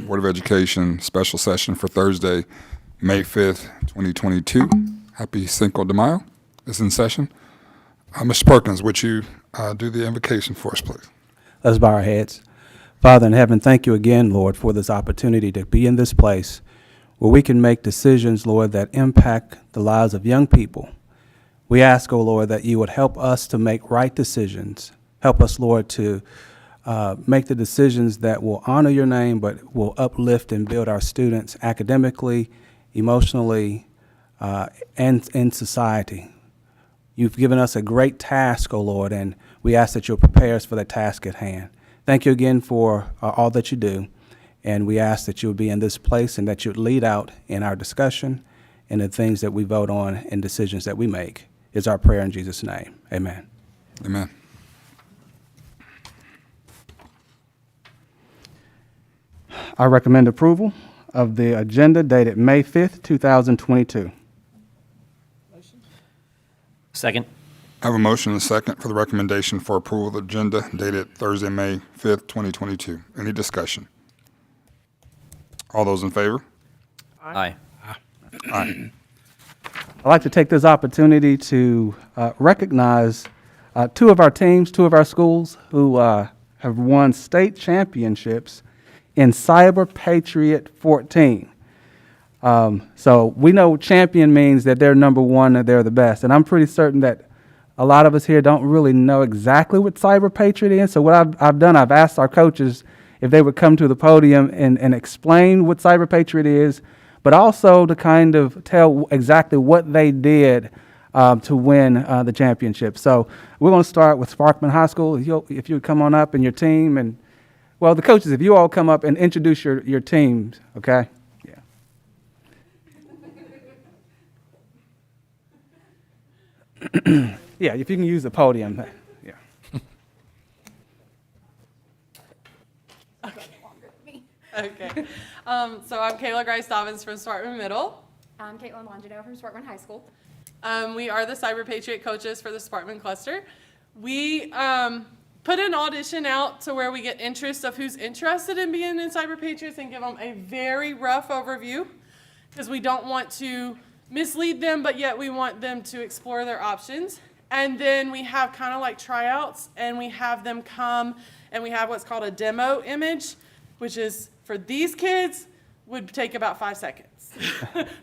Board of Education special session for Thursday, May 5th, 2022. Happy Cinco de Mayo is in session. Mr. Perkins, would you do the invocation for us, please? Let's bow our heads. Father in heaven, thank you again, Lord, for this opportunity to be in this place where we can make decisions, Lord, that impact the lives of young people. We ask, oh Lord, that you would help us to make right decisions. Help us, Lord, to make the decisions that will honor your name, but will uplift and build our students academically, emotionally, and in society. You've given us a great task, O Lord, and we ask that you'll prepare us for that task at hand. Thank you again for all that you do, and we ask that you'll be in this place and that you'll lead out in our discussion and the things that we vote on and decisions that we make. Is our prayer in Jesus' name. Amen. Amen. I recommend approval of the agenda dated May 5th, 2022. Second. I have a motion and a second for the recommendation for approval of the agenda dated Thursday, May 5th, 2022. Any discussion? All those in favor? Aye. Aye. I'd like to take this opportunity to recognize two of our teams, two of our schools who have won state championships in Cyber Patriot 14. So we know champion means that they're number one, that they're the best. And I'm pretty certain that a lot of us here don't really know exactly what Cyber Patriot is. So what I've done, I've asked our coaches if they would come to the podium and explain what Cyber Patriot is, but also to kind of tell exactly what they did to win the championship. So we're going to start with Sparkman High School. If you would come on up and your team, and well, the coaches, if you all come up and introduce your teams, okay? Yeah. Yeah, if you can use the podium. Yeah. Okay. So I'm Kayla Grice-Dobbins from Sparkman Middle. I'm Caitlin Longino from Sparkman High School. We are the Cyber Patriot coaches for the Sparkman cluster. We put an audition out to where we get interest of who's interested in being in Cyber Patriots and give them a very rough overview because we don't want to mislead them, but yet we want them to explore their options. And then we have kind of like tryouts, and we have them come and we have what's called a demo image, which is for these kids would take about 5 seconds.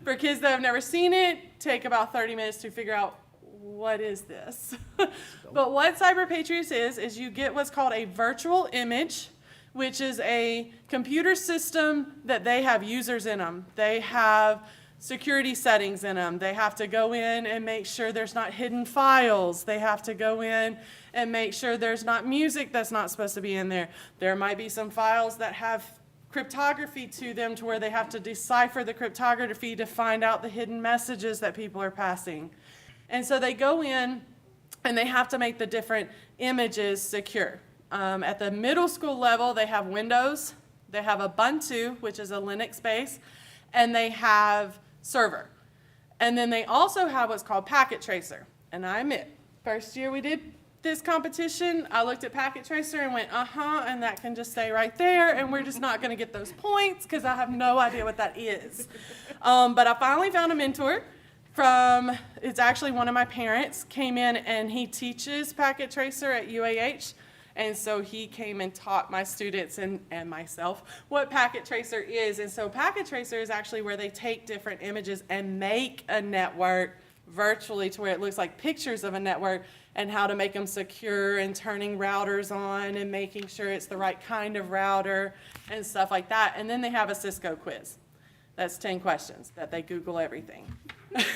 For kids that have never seen it, take about 30 minutes to figure out what is this. But what Cyber Patriots is you get what's called a virtual image, which is a computer system that they have users in them. They have security settings in them. They have to go in and make sure there's not hidden files. They have to go in and make sure there's not music that's not supposed to be in there. There might be some files that have cryptography to them to where they have to decipher the cryptography to find out the hidden messages that people are passing. And so they go in and they have to make the different images secure. At the middle school level, they have Windows, they have Ubuntu, which is a Linux base, and they have server. And then they also have what's called Packet Tracer. And I admit, first year we did this competition, I looked at Packet Tracer and went, and that can just stay right there, and we're just not going to get those points because I have no idea what that is. But I finally found a mentor it's actually one of my parents, came in and he teaches Packet Tracer at UAH. And so he came and taught my students and myself what Packet Tracer is. And so Packet Tracer is actually where they take different images and make a network virtually to where it looks like pictures of a network, and how to make them secure and turning routers on and making sure it's the right kind of router and stuff like that. And then they have a Cisco quiz. That's 10 questions that they Google everything.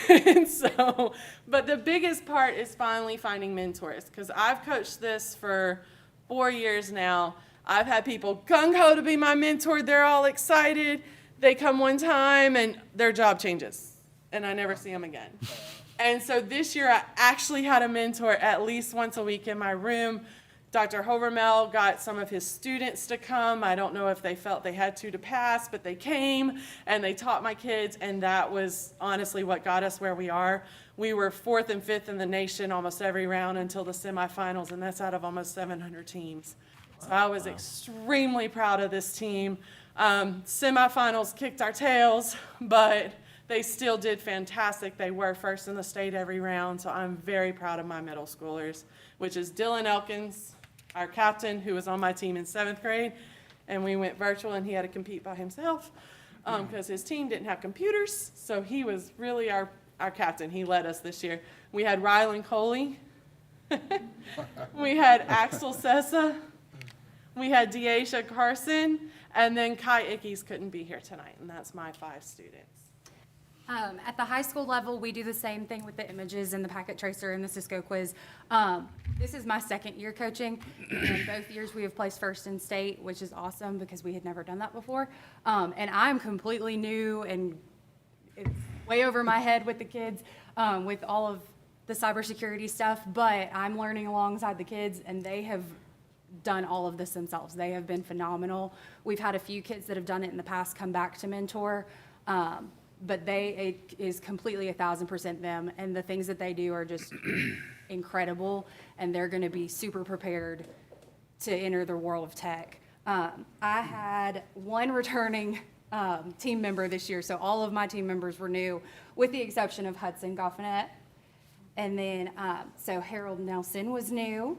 And so, but the biggest part is finally finding mentors, because I've coached this for 4 years now. I've had people gung-ho to be my mentor. They're all excited. They come one time and their job changes, and I never see them again. And so this year I actually had a mentor at least once a week in my room. Dr. Hovermel got some of his students to come. I don't know if they felt they had to pass, but they came and they taught my kids, and that was honestly what got us where we are. We were 4th and 5th in the nation almost every round until the semifinals, and that's out of almost 700 teams. So I was extremely proud of this team. Semifinals kicked our tails, but they still did fantastic. They were first in the state every round, so I'm very proud of my middle schoolers, which is Dylan Elkins, our captain, who was on my team in 7th grade, and we went virtual, and he had to compete by himself because his team didn't have computers, so he was really our captain. He led us this year. We had Rylan Coley. We had Axel Sessa. We had Deasia Carson. And then Kai Ickes couldn't be here tonight, and that's my 5 students. At the high school level, we do the same thing with the images and the packet tracer and the Cisco quiz. This is my 2nd year coaching, and both years we have placed first in state, which is awesome because we had never done that before. And I'm completely new, and it's way over my head with the kids, with all of the cybersecurity stuff, but I'm learning alongside the kids, and they have done all of this themselves. They have been phenomenal. We've had a few kids that have done it in the past come back to mentor, but it is completely 1,000% them, and the things that they do are just incredible, and they're going to be super prepared to enter the world of tech. I had one returning team member this year, so all of my team members were new, with the exception of Hudson Goffinet. And then, so Harold Nelson was new,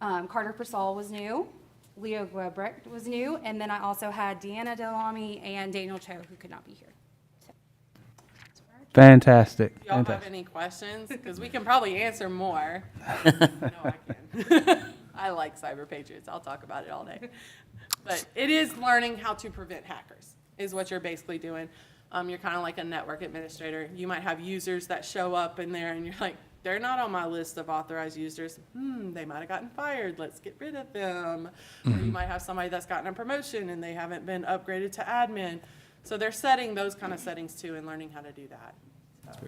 Carter Persall was new, Leo Guebrecht was new, and then I also had Deanna Delamy and Daniel Cho, who could not be here. Fantastic. Do y'all have Fantastic. any questions? Because we can probably answer more. No, I can. I like Cyber Patriots. I'll talk about it all day. But it is learning how to prevent hackers, is what you're basically doing. You're kind of like a network administrator. You might have users that show up in there, and you're like, they're not on my list of authorized users. They might have gotten fired. Let's get rid of them. Or you might have somebody that's gotten a promotion and they haven't been upgraded to admin. So they're setting those kind of settings too and learning how to do that. So,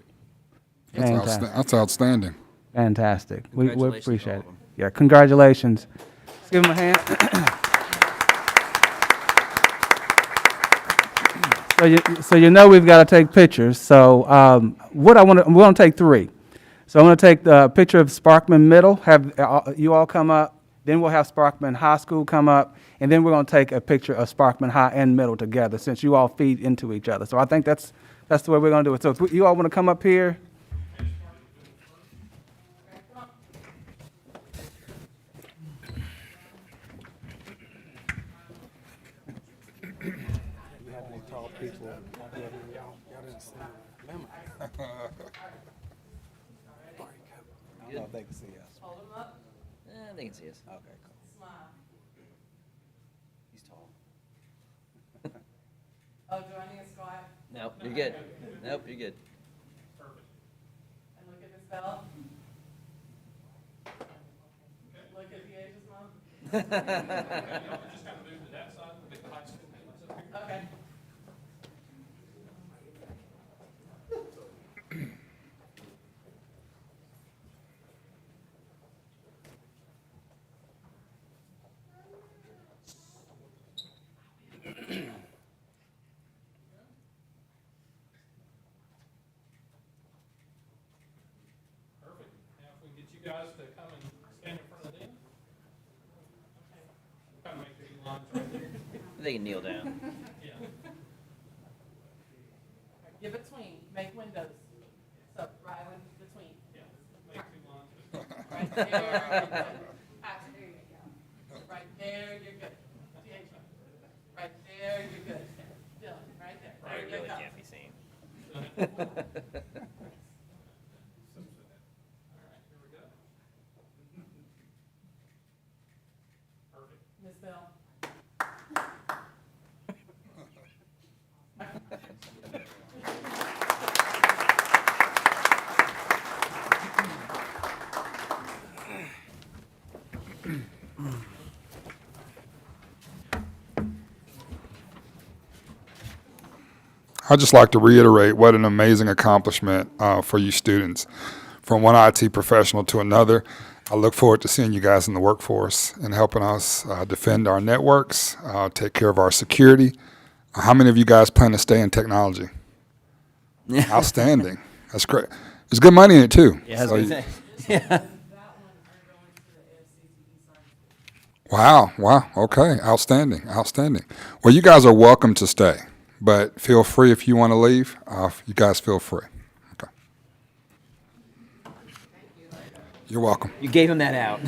Fantastic. That's outstanding. Fantastic. We Congratulations to appreciate all it. of them. Yeah, congratulations. Let's give them a hand. So you know we've got to take pictures. So we want to take 3. So I'm going to take the picture of Sparkman Middle, have you all come up, then we'll have Sparkman High School come up, and then we're going to take a picture of Sparkman High and Middle together since you all feed into each other. So I think that's the way we're going to do it. So if you all want to come up here. They can see us. hold them up. They can see us. Okay, cool. Smile. He's tall. Oh, do I need a squat? Nope, you're good. Nope, you're good. And look at Miss Bell. Look at the Asia's mom. Okay. Perfect. Now, if we get you guys to come and stand in front of them. Kind of make the lines right there. They can kneel down. Yeah. Get between, make windows. So, right in between. Yeah. Make 2 lines. Right there, you're good. Patrick, there you go. Right there, you're good. Deasia. Right there, you're good. Dylan, right there. There you go. Can't be seen. All right, here we go. Perfect. Miss Bell. I'd just like to reiterate what an amazing accomplishment for you students. From one IT professional to another, I look forward to seeing you guys in the workforce and helping us defend our networks, take care of our security. How many of you guys plan to stay in technology? Outstanding. That's great. There's good money in it too. Yeah, I was So gonna you- say. Yeah. Wow, wow, okay, outstanding, outstanding. Well, you guys are welcome to stay, but feel free if you want to leave. You guys feel free. Okay. You're welcome. You gave him that out.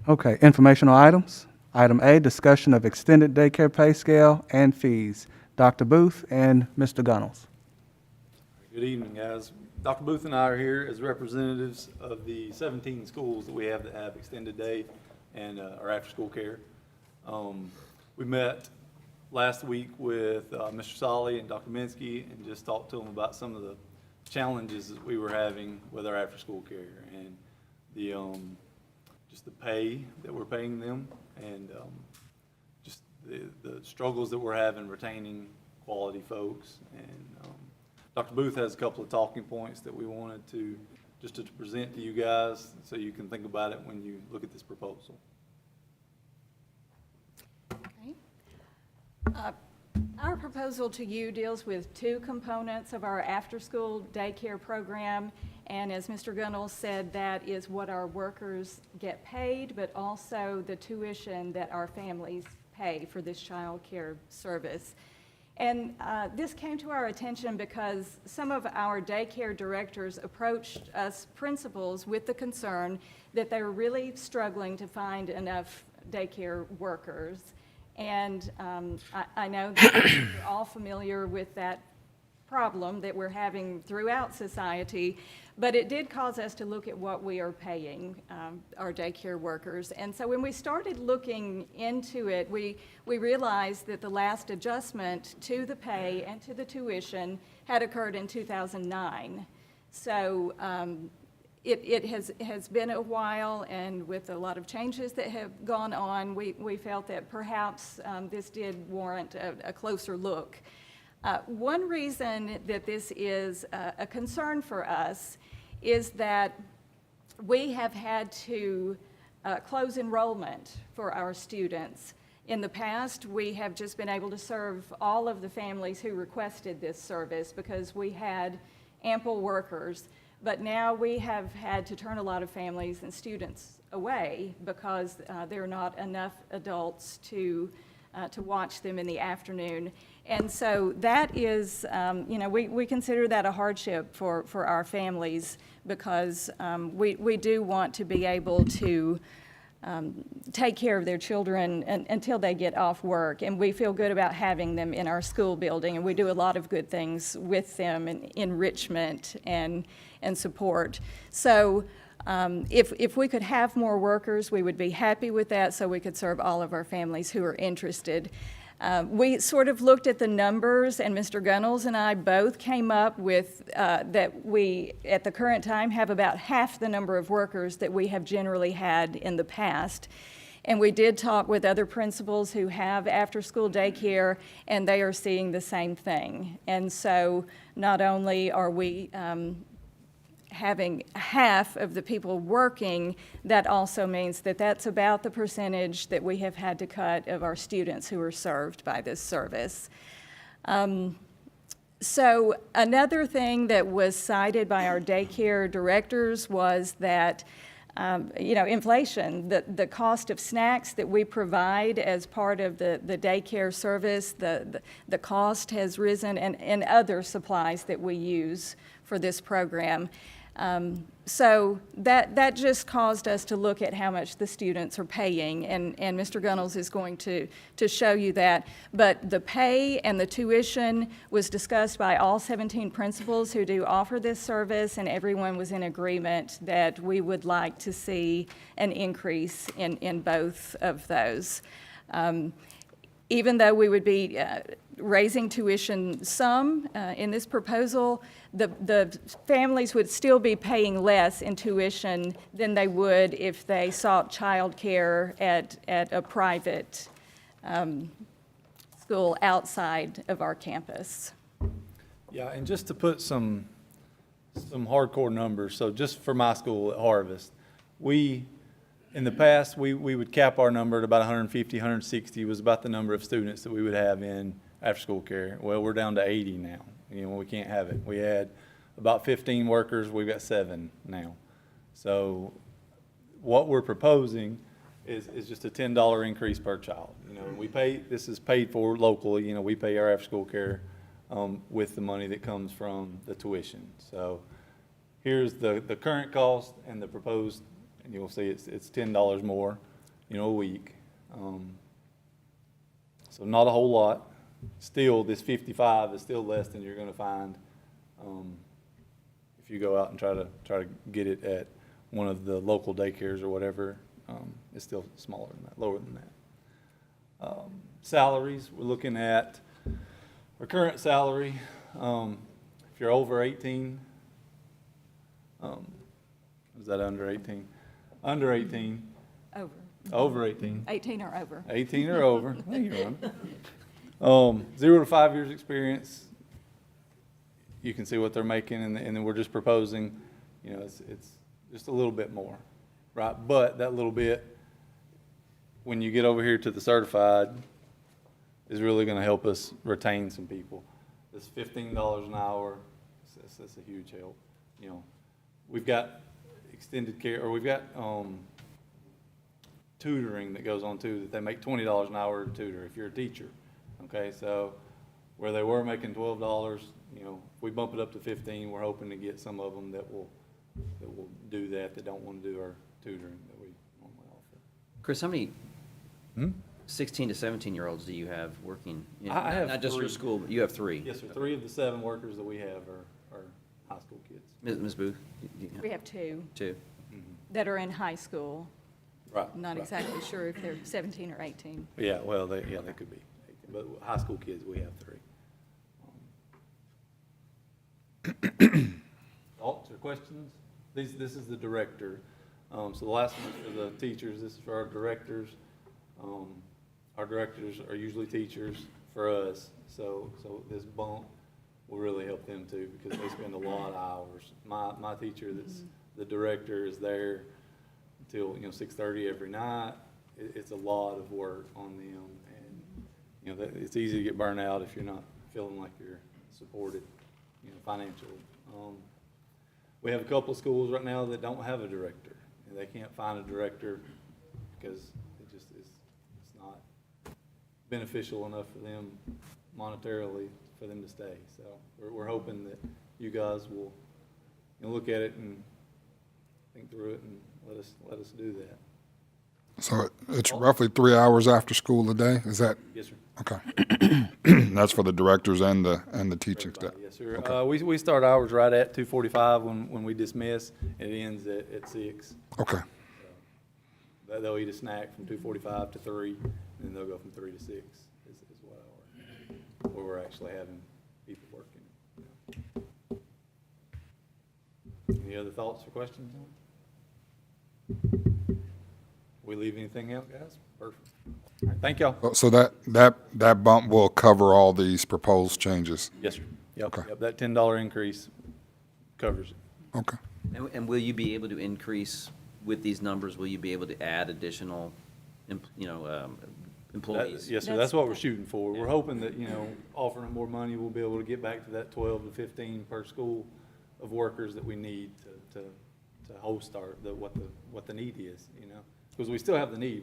Okay, informational items. Item A, discussion of extended daycare pay scale and fees. Dr. Booth and Mr. Gunnels. Good evening, guys. Dr. Booth and I are here as representatives of the 17 schools that we have that have extended day and our after-school care. We met last week with Mr. Solly and Dr. Minsky and just talked to them about some of the challenges that we were having with our after-school care and the just the pay that we're paying them and just the struggles that we're having retaining quality folks. And Dr. Booth has a couple of talking points that we wanted to just to present to you guys so you can think about it when you look at this proposal. Okay. Our proposal to you deals with two components of our after-school daycare program. And as Mr. Gunnell said, that is what our workers get paid, but also the tuition that our families pay for this child care service. And this came to our attention because some of our daycare directors approached us principals with the concern that they were really struggling to find enough daycare workers. And I know that you're all familiar with that problem that we're having throughout society, but it did cause us to look at what we are paying our daycare workers. And so when we started looking into it, we realized that the last adjustment to the pay and to the tuition had occurred in 2009. So it has been a while, and with a lot of changes that have gone on, we felt that perhaps this did warrant a closer look. One reason that this is a concern for us is that we have had to close enrollment for our students. In the past, we have just been able to serve all of the families who requested this service because we had ample workers. But now we have had to turn a lot of families and students away because there are not enough adults to watch them in the afternoon. And so that is, we consider that a hardship for our families because we do want to be able to take care of their children until they get off work. And we feel good about having them in our school building, and we do a lot of good things with them in enrichment and support. So if we could have more workers, we would be happy with that so we could serve all of our families who are interested. We sort of looked at the numbers, and Mr. Gunnels and I both came up with that we, at the current time, have about half the number of workers that we have generally had in the past. And we did talk with other principals who have after-school daycare, and they are seeing the same thing. And so not only are we having half of the people working, that also means that that's about the percentage that we have had to cut of our students who are served by this service. So another thing that was cited by our daycare directors was that inflation, the cost of snacks that we provide as part of the daycare service, the cost has risen, and other supplies that we use for this program. So that just caused us to look at how much the students are paying, and Mr. Gunnels is going to show you that. But the pay and the tuition was discussed by all 17 principals who do offer this service, and everyone was in agreement that we would like to see an increase in both of those. even though we would be raising tuition some in this proposal, the families would still be paying less in tuition than they would if they sought childcare at a private school outside of our campus. Yeah, and just to put some hardcore numbers, so just for my school at Harvest, in the past, we would cap our number at about 150, 160 was about the number of students that we would have in after-school care. Well, we're down to 80 now. You know, we can't have it. We had about 15 workers, we've got 7 now. So what we're proposing is just a $10 increase per child. You know, this is paid for locally, you know, we pay our after-school care with the money that comes from the tuition. So here's the current cost and the proposed, and you'll see it's $10 more, you know, a week. So not a whole lot. Still, this 55 is still less than you're gonna find if you go out and try to get it at one of the local daycares or whatever. It's still smaller than that, lower than that. Salaries, we're looking at our current salary. If you're over 18, is that under 18? Under 18, over 18. 18 or over. 18 or over. Thank you, Ron. 0 to 5 years experience. You can see what they're making, and then we're just proposing, you know, it's just a little bit more, right? But that little bit, when you get over here to the certified, is really going to help us retain some people. This $15 an hour, that's a huge help. You know, we've got extended care, or we've got tutoring that goes on too, that they make $20 an hour to tutor if you're a teacher. Okay, so where they were making $12, you know, if we bump it up to 15, we're hoping to get some of them that will do that don't want to do our tutoring that we normally offer. Chris, how many 16 to 17-year-olds do you have working? You know, I have not just your 3. school, but you have 3. Yes, sir. 3 of the 7 workers that we have are high school kids. Ms. Booth? We have 2 2. that are in high school. Right. I'm not exactly sure if they're 17 or 18. Yeah, well, they could be 18, but high school kids, we have 3. Thoughts or questions? This is the director. So the last one is for the teachers. This is for our directors. Our directors are usually teachers for us, so this bump will really help them too, because they spend a lot of hours. My teacher that's the director is there until 6:30 every night. It's a lot of work on them, and it's easy to get burned out if you're not feeling like you're supported financially. We have a couple of schools right now that don't have a director, and they can't find a director because it's not beneficial enough for them monetarily for them to stay. So we're hoping that you guys will look at it and think through it and let us do that. So it's roughly 3 hours after school a day? Is that? Yes, sir. Okay. That's for the directors and the teaching staff? Yes, sir. Okay. We start hours right at 2:45 when we dismiss, and it ends at 6. Okay. They'll eat a snack from 2:45 to 3, and then they'll go from 3 to 6 is where we're actually having people working. Any other thoughts or questions? We leave anything out, guys? Perfect. All right, thank y'all. So that bump will cover all these proposed changes? Yes, sir. Yep. Okay. Yep, that $10 increase covers it. Okay. And will you be able to increase with these numbers? Will you be able to add additional, employees? Yes, sir, that's what we're shooting for. We're hoping that, offering them more money, we'll be able to get back to that 12 to 15 per school of workers that we need to host what the need is, Because we still have the need,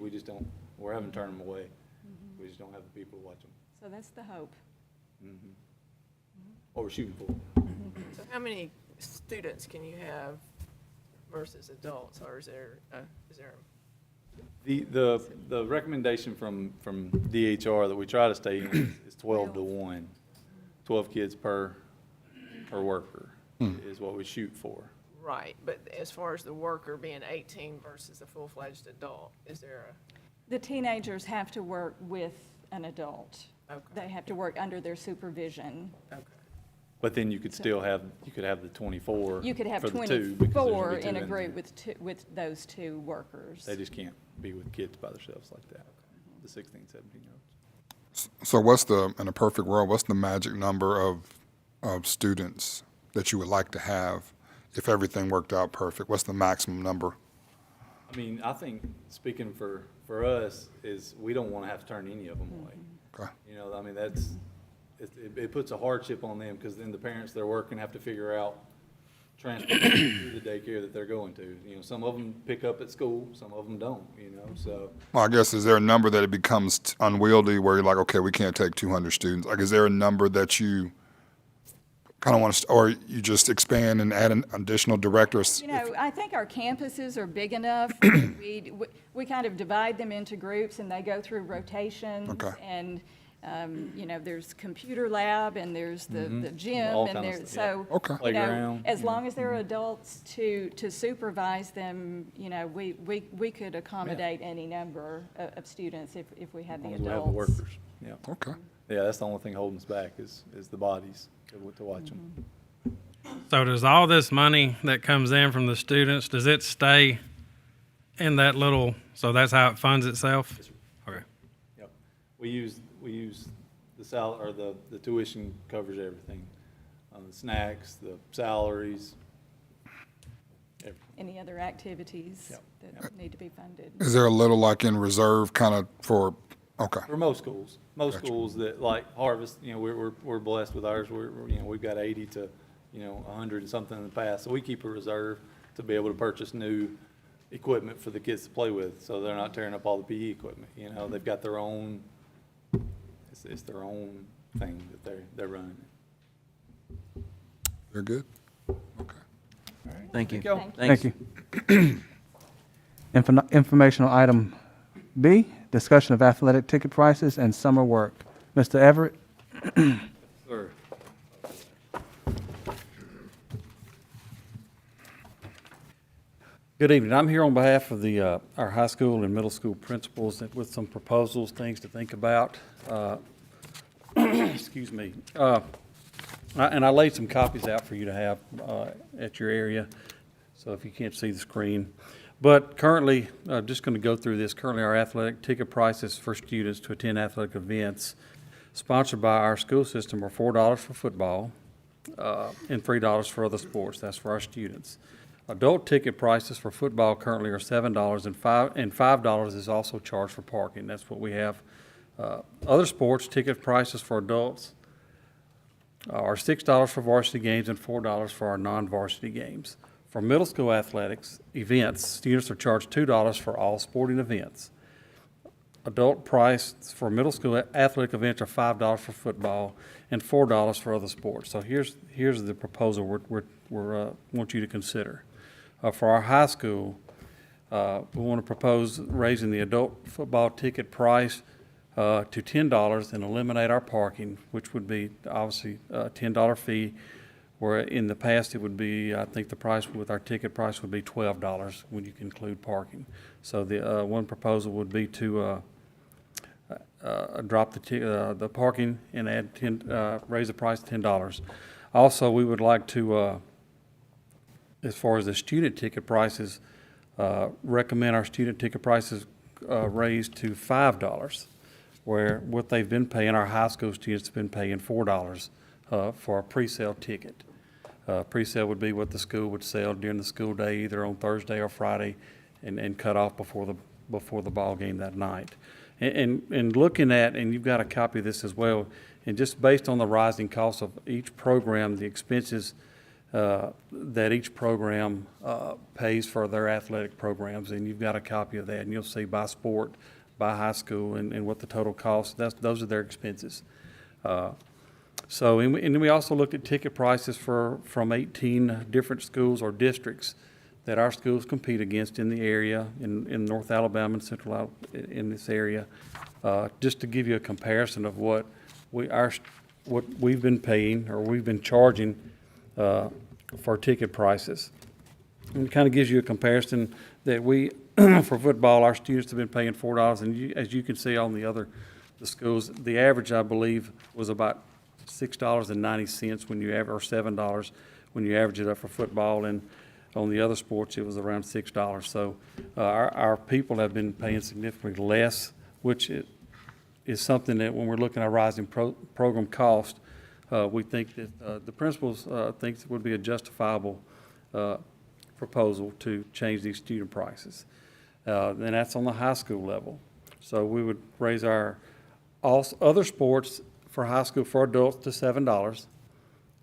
we're having to turn them away. We just don't have the people to watch them. So that's the hope. What we're shooting for. So how many students can you have versus adults, or is there The recommendation from DHR that we try to stay in is 12 to 1. 12 kids per worker is what we shoot for. right, but as far as the worker being 18 versus a full-fledged adult, is there The teenagers have to work with an adult. Okay. They have to work under their supervision. Okay. But then you could still have, you could have the 24 You could have for the two, because there's gonna 24 be two in a there. group with those two workers. They just can't be with kids by themselves like that, the 16, 17-year-olds. So what's in a perfect world, what's the magic number of students that you would like to have if everything worked out perfect? What's the maximum number? I mean, I think, speaking for us, is we don't want to have to turn any of them away. Okay. You know, I mean, it puts a hardship on them, because then the parents that are working have to figure out transportation to the daycare that they're going to. You know, some of them pick up at school, some of them don't, you know, so. Well, I guess, is there a number that it becomes unwieldy where you're like, okay, we can't take 200 students? Like, is there a number that you kind of want to, or you just expand and add an additional directors? You know, I think our campuses are big enough. We kind of divide them into groups, and they go through rotations. Okay. And, you know, there's computer lab, and there's the gym, All and kind of there's, stuff, so, Okay. you know, Playground, as yeah. long as there are adults to supervise them, you know, we could accommodate any number of students if we had As the long as we have the adults. workers, yeah. Okay. Yeah, that's the only thing holding us back is the bodies to watch them. So does all this money that comes in from the students, does it stay in that little, so that's how it funds itself? Okay. Yep. We use the or the tuition covers everything. The snacks, the salaries, everything. Any other activities Yep. that need to be funded. Is there a little like in reserve kind of for, okay, For most schools, Gotcha. schools that like Harvest, you know, we're blessed with ours. You know, we've got 80 to, you know, 100 and something in the past. So we keep a reserve to be able to purchase new equipment for the kids to play with, so they're not tearing up all the PE equipment. You know, they've got their own, it's their own thing that they're running. you're good? Okay. Thank you. Thank Thank you. Informational item B, discussion of athletic ticket prices and summer work. Mr. Everett? Sir. Good evening. I'm here on behalf of our high school and middle school principals with some proposals, things to think about. Excuse me. And I laid some copies out for you to have at your area, so if you can't see the screen. But currently, just going to go through this. Currently, our athletic ticket prices for students to attend athletic events sponsored by our school system are $4 for football and $3 for other sports. That's for our students. Adult ticket prices for football currently are $7 and $5 is also charged for parking. That's what we have. Other sports ticket prices for adults are $6 for varsity games and $4 for our non-varsity games. For middle school athletics events, students are charged $2 for all sporting events. Adult price for middle school athletic events are $5 for football and $4 for other sports. So here's the proposal we want you to consider. For our high school, we want to propose raising the adult football ticket price to $10 and eliminate our parking, which would be obviously a $10 fee, where in the past it would be, I think the price with our ticket price would be $12 when you include parking. So the one proposal would be to drop the parking and add raise the price to $10. Also, we would like to, as far as the student ticket prices, recommend our student ticket prices raised to $5, where what they've been paying, our high school students have been paying $4 for a pre-sale ticket. Pre-sale would be what the school would sell during the school day, either on Thursday or Friday, and cut off before the ball game that night. And looking at, and you've got a copy of this as well, and just based on the rising cost of each program, the expenses that each program pays for their athletic programs, and you've got a copy of that, and you'll see by sport, by high school, and what the total cost. Those are their expenses. And then we also looked at ticket prices from 18 different schools or districts that our schools compete against in the area, in North Alabama and Central in this area, just to give you a comparison of what we've been paying or we've been charging for ticket prices. And it kind of gives you a comparison that we, for football, our students have been paying $4, and as you can see on the other the schools. The average, I believe, was about $6.90 when you average, or $7 when you average it up for football, and on the other sports, it was around $6. So our people have been paying significantly less, which is something that when we're looking at rising program cost, we think that the principals think it would be a justifiable proposal to change these student prices. And that's on the high school level. So we would raise our all other sports for high school for adults to $7.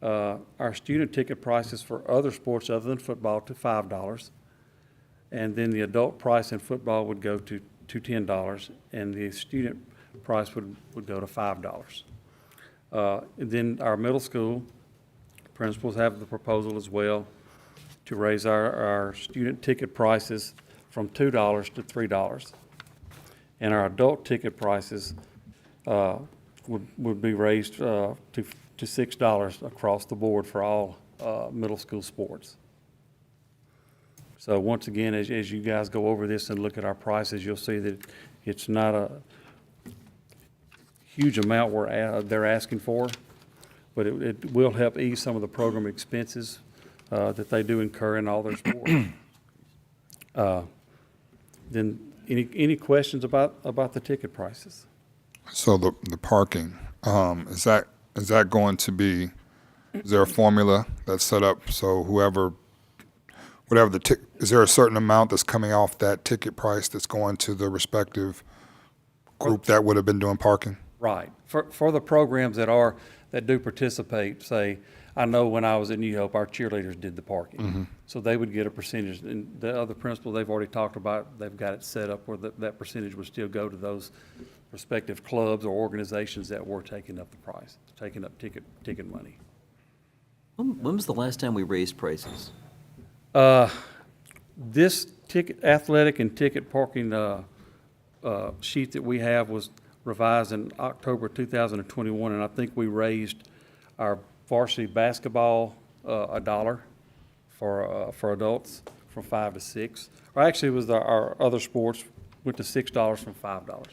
Our student ticket prices for other sports other than football to $5. And then the adult price in football would go to $10, and the student price would go to $5. And then our middle school principals have the proposal as well to raise our student ticket prices from $2 to $3. And our adult ticket prices would be raised to $6 across the board for all middle school sports. So once again, as you guys go over this and look at our prices, you'll see that it's not a huge amount they're asking for, but it will help ease some of the program expenses that they do incur in all their sports. Then any questions about the ticket prices? So the parking, is that going to be, is there a formula that's set up so is there a certain amount that's coming off that ticket price that's going to the respective group that would have been doing parking? Right. For the programs that do participate, say, I know when I was at New Hope, our cheerleaders did the parking. Mm-hmm. So they would get a percentage. And the other principals, they've already talked about, they've got it set up where that percentage would still go to those respective clubs or organizations that were taking up the price, taking up ticket money. When was the last time we raised prices? This athletic and ticket parking sheet that we have was revised in October 2021, and I think we raised our varsity basketball $1 for adults from 5 to 6. Or actually, it was our other sports went to $6 from $5.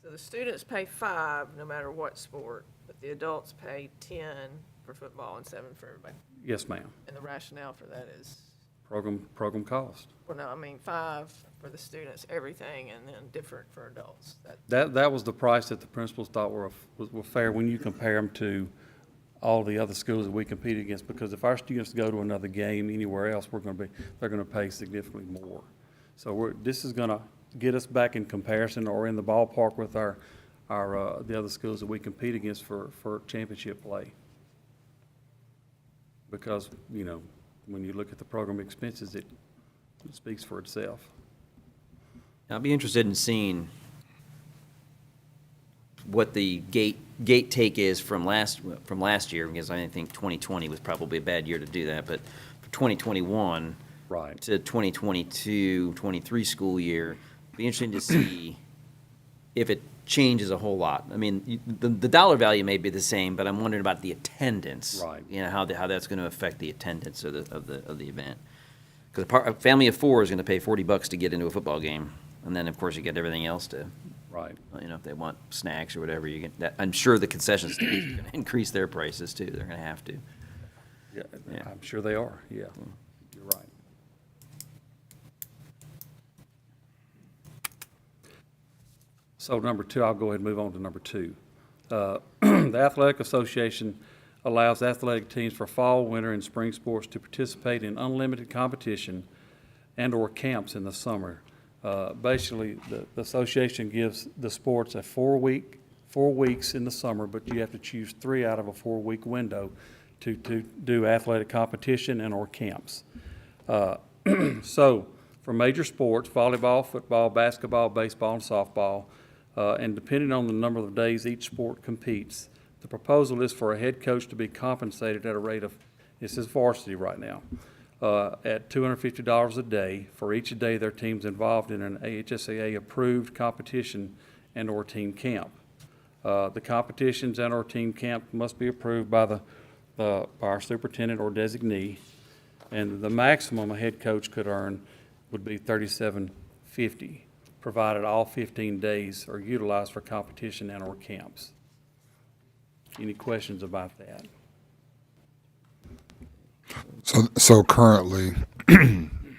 So the students pay 5 no matter what sport, but the adults pay 10 for football and 7 for everybody. Yes, ma'am. And the rationale for that is, Program cost. well, no, I mean 5 for the students, everything, and then different for adults. That was the price that the principals thought were fair when you compare them to all the other schools that we compete against. Because if our students go to another game anywhere else, they're going to pay significantly more. So this is going to get us back in comparison or in the ballpark with the other schools that we compete against for championship play. Because, when you look at the program expenses, it speaks for itself. I'd be interested in seeing what the gate take is from last year, because I think 2020 was probably a bad year to do that, but for 2021 Right. to 2022, 23 school year, it'd be interesting to see if it changes a whole lot. I mean, the dollar value may be the same, but I'm wondering about the attendance. Right. How that's going to affect the attendance of the event. Because a family of 4 is going to pay $40 to get into a football game, and then of course you get everything else to. Right. If they want snacks or whatever, you get that. I'm sure the concession stands are going to increase their prices too. They're going to have to. Yeah, Yeah. I'm sure they are. Yeah, you're right. So number 2, I'll go ahead and move on to number 2. The Athletic Association allows athletic teams for fall, winter, and spring sports to participate in unlimited competition and/or camps in the summer. Basically, the association gives the sports a 4 weeks in the summer, but you have to choose 3 out of a 4-week window to do athletic competition and/or camps. So for major sports, volleyball, football, basketball, baseball, and softball, and depending on the number of days each sport competes, the proposal is for a head coach to be compensated at a rate of, this is varsity right now, at $250 a day for each day their team's involved in an AHSAA-approved competition and/or team camp. The competitions and/or team camp must be approved by by our superintendent or designee, and the maximum a head coach could earn would be $37.50 provided all 15 days are utilized for competition and/or camps. Any questions about that? So currently,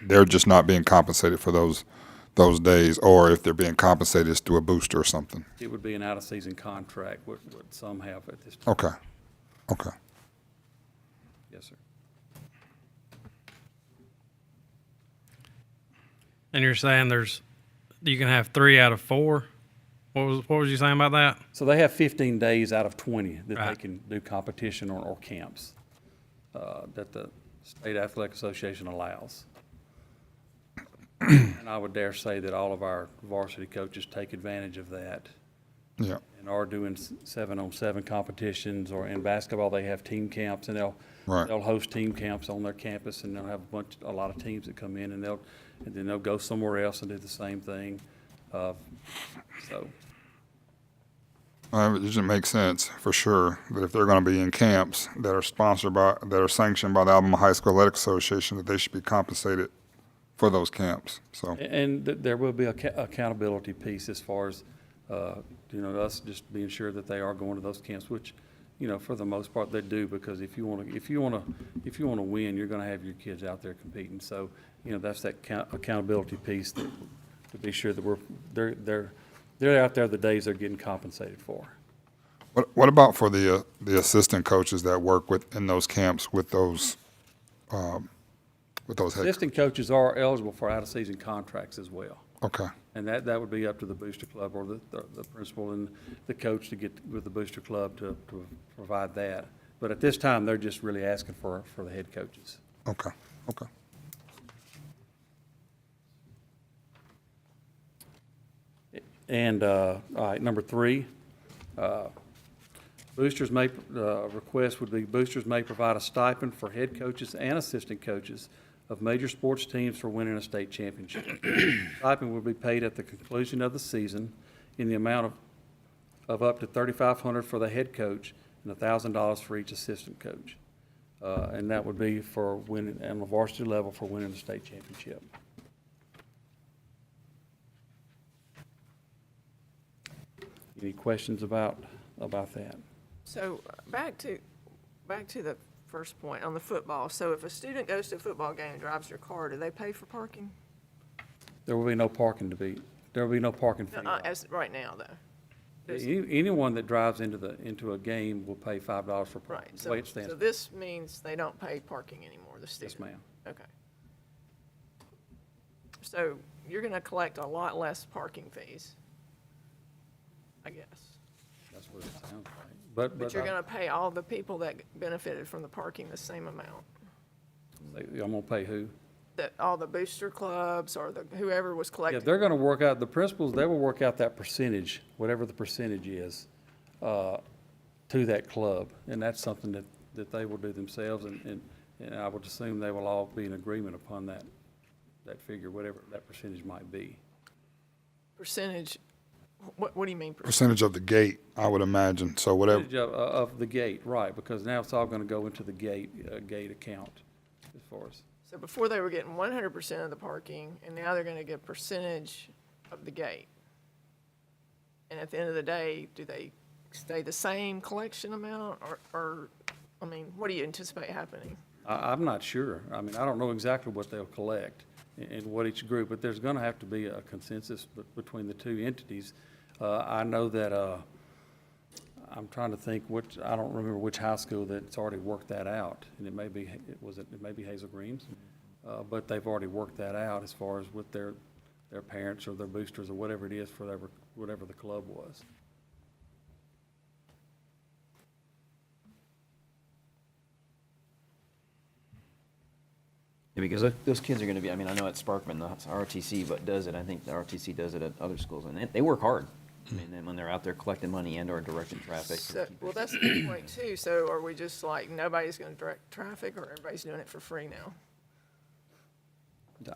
they're just not being compensated for those days, or if they're being compensated, it's through a booster or something. It would be an out-of-season contract, what some have at this time. Okay. Yes, sir. And you're saying you can have 3 out of 4? What was you saying about that? So they have 15 days out of 20 that they Right. can do competition or camps that the State Athletic Association allows. And I would dare say that all of our varsity coaches take advantage of that Yeah. and are doing 7-on-7 competitions, or in basketball, they have team camps, and Right. they'll host team camps on their campus, and they'll have a lot of teams that come in, and then they'll go somewhere else and do the same thing. So, It just makes sense for sure that if they're going to be in camps that are sanctioned by the Alabama High School Athletic Association, that they should be compensated for those camps. So and there will be a accountability piece as far as, us just being sure that they are going to those camps, which, for the most part, they do, because if you want to win, you're going to have your kids out there competing. So, that's that accountability piece to be sure that they're out there the days they're getting compensated for. what about for the assistant coaches that work in those camps with those head? Assistant coaches are eligible for out-of-season contracts as well. Okay. And that would be up to the booster club or the principal and the coach to get with the booster club to provide that. But at this time, they're just really asking for the head coaches. Okay. And, all right, number 3, boosters request would be boosters may provide a stipend for head coaches and assistant coaches of major sports teams for winning a state championship. Stipend will be paid at the conclusion of the season in the amount of up to $3,500 for the head coach and $1,000 for each assistant coach. And that would be for winning on the varsity level for winning the state championship. Any questions about that? So back to the first point on the football. So if a student goes to a football game and drives their car, do they pay for parking? There will be no parking fee. As right now, though. There's- Anyone that drives into a game will pay $5 for parking. Right, The way it stands. so this means they don't pay parking anymore, the Yes, student? ma'am. Okay. So you're gonna collect a lot less parking fees, I guess. That's what it sounds like. But You're gonna pay all the people that benefited from the parking the same amount? I'm gonna pay who? That, all the booster clubs or whoever was Yeah, collecting? they're gonna work out, the principals, they will work out that percentage, whatever the percentage is, to that club. And that's something that they will do themselves, and I would assume they will all be in agreement upon that figure, whatever that percentage might be. Percentage, what do you mean? Percentage of the gate, I would imagine. So whatever. Percentage of the gate, right, because now it's all gonna go into the gate account as far as. So before they were getting 100% of the parking, and now they're gonna get a percentage of the gate. And at the end of the day, do they stay the same collection amount, or, I mean, what do you anticipate happening? I'm not sure. I mean, I don't know exactly what they'll collect and what each group, but there's gonna have to be a consensus between the two entities. I know that, I'm trying to think I don't remember which high school that's already worked that out, and it may be Hazel Greens, but they've already worked that out as far as with their parents or their boosters or whatever it is for whatever the club was. Yeah, because those kids are going to be, I mean, I know at Sparkman, the ROTC, but does it, I think the ROTC does it at other schools, and they work hard. I mean, and when they're out there collecting money and/or directing traffic. So, well, that's a good point too. So are we just like, nobody's gonna direct traffic, or everybody's doing it for free now?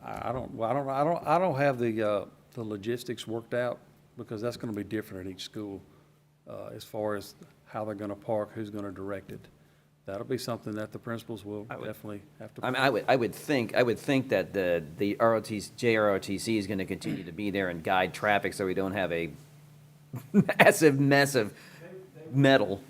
I don't have the logistics worked out, because that's gonna be different at each school, as far as how they're gonna park, who's gonna direct it. that'll be something that the principals will definitely have to. I mean, I would think that the JROTC is going to continue to be there and guide traffic so we don't have a massive mess of metal.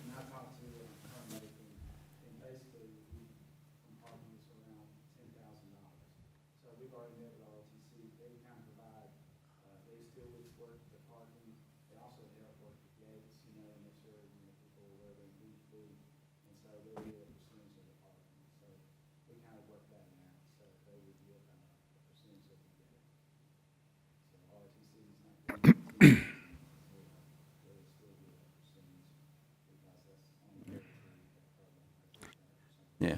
Yeah.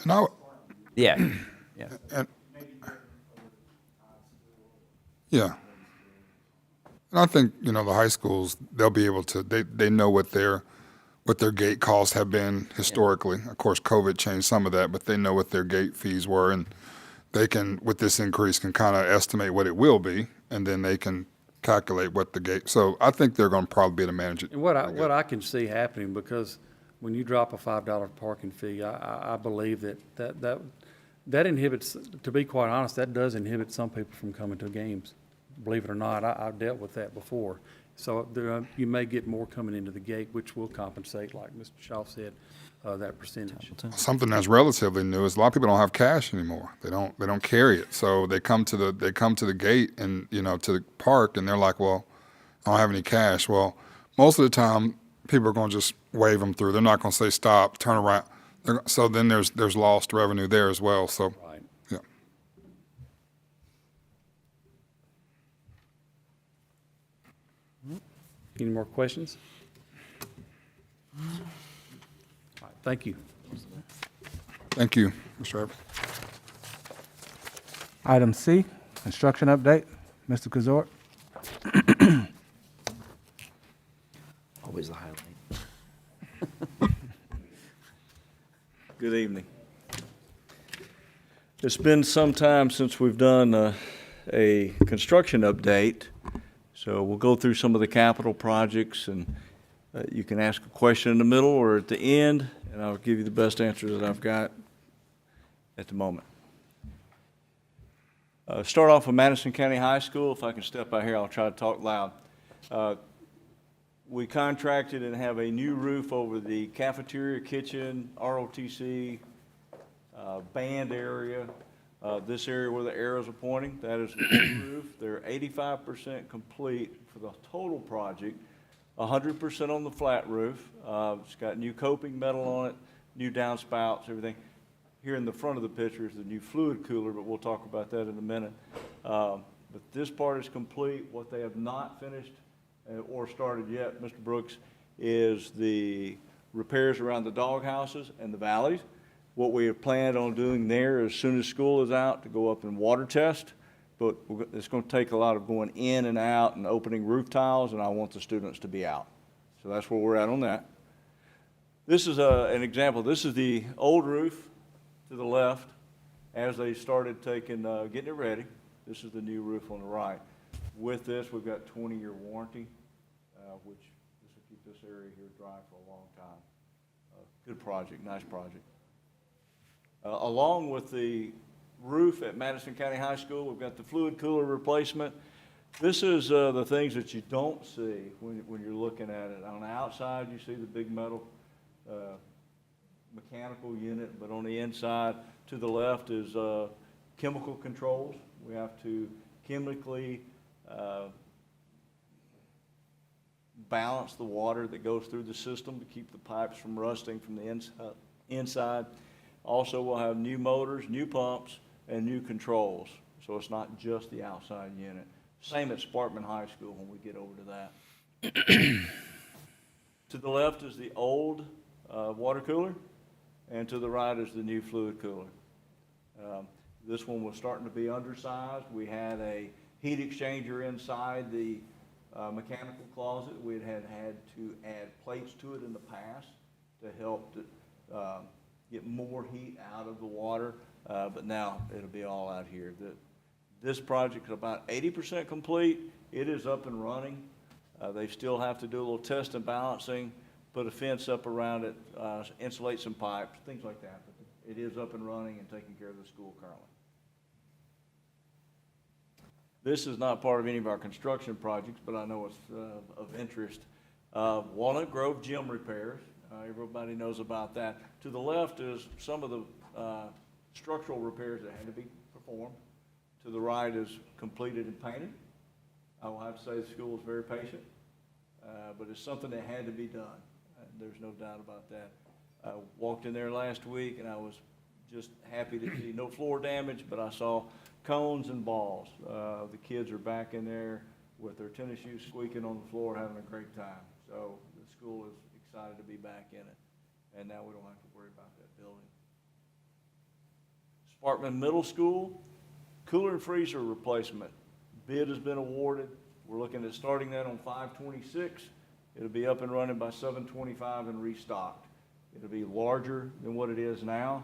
And I, Yeah. Yeah. and, yeah. And I think, the high schools, they'll be able to, they know what their gate costs have been historically. Of course, COVID changed some of that, but they know what their gate fees were, and they can, with this increase, can kind of estimate what it will be, and then they can calculate what the gate, so I think they're going to probably be able to manage it. And what I can see happening, because when you drop a $5 parking fee, I believe that inhibits, to be quite honest, that does inhibit some people from coming to games. Believe it or not, I've dealt with that before. So you may get more coming into the gate, which will compensate, like Mr. Shaw said, that percentage. Something that's relatively new is a lot of people don't have cash anymore. They don't carry it, so they come to the gate and to the park, and they're like, well, I don't have any cash. Well, most of the time, people are going to just wave them through. They're not going to say stop, turn around. So then there's lost revenue there as well. So, Right. yeah. Any more questions? All right, thank you. Thank you, Mr. Evans. Item C, construction update. Mr. Kazort. Always the highlight. Good evening. It's been some time since we've done a construction update, so we'll go through some of the capital projects, and you can ask a question in the middle or at the end, and I'll give you the best answer that I've got at the moment. Start off with Madison County High School. If I can step out here, I'll try to talk loud. We contracted and have a new roof over the cafeteria, kitchen, ROTC, band area. This area where the arrows are pointing, that is the new roof. They're 85% complete for the total project, 100% on the flat roof. It's got new coping metal on it, new downspouts, everything. Here in the front of the picture is the new fluid cooler, but we'll talk about that in a minute. But this part is complete. What they have not finished or started yet, Mr. Brooks, is the repairs around the dog houses and the valleys. What we have planned on doing there as soon as school is out to go up and water test, but it's going to take a lot of going in and out and opening roof tiles, and I want the students to be out. So that's where we're at on that. This is an example. This is the old roof to the left as they started getting it ready. This is the new roof on the right. With this, we've got 20-year warranty, which this will keep this area here dry for a long time. Good project, nice project. Along with the roof at Madison County High School, we've got the fluid cooler replacement. This is the things that you don't see when you're looking at it. On the outside, you see the big metal mechanical unit, but on the inside to the left is chemical controls. We have to chemically balance the water that goes through the system to keep the pipes from rusting from the inside. Also, we'll have new motors, new pumps, and new controls. So it's not just the outside unit. Same at Sparkman High School when we get over to that. To the left is the old water cooler, and to the right is the new fluid cooler. This one was starting to be undersized. We had a heat exchanger inside the mechanical closet. We had to add plates to it in the past to help get more heat out of the water, but now it'll be all out here. This project is about 80% complete. It is up and running. They still have to do a little test and balancing put a fence up around it, insulate some pipes, things like that. But it is up and running and taking care of the school currently. This is not part of any of our construction projects, but I know it's of interest. Walnut Grove gym repairs. Everybody knows about that. To the left is some of the structural repairs that had to be performed. To the right is completed and painted. I will have to say the school is very patient, but it's something that had to be done. There's no doubt about that. I walked in there last week and I was just happy to see no floor damage, but I saw cones and balls. The kids are back in there with their tennis shoes squeaking on the floor, having a great time. So the school is excited to be back in it, and now we don't have to worry about that building. Sparkman Middle School, cooler and freezer replacement. Bid has been awarded. We're looking at starting that on 5/26. It'll be up and running by 7/25 and restocked. It'll be larger than what it is now,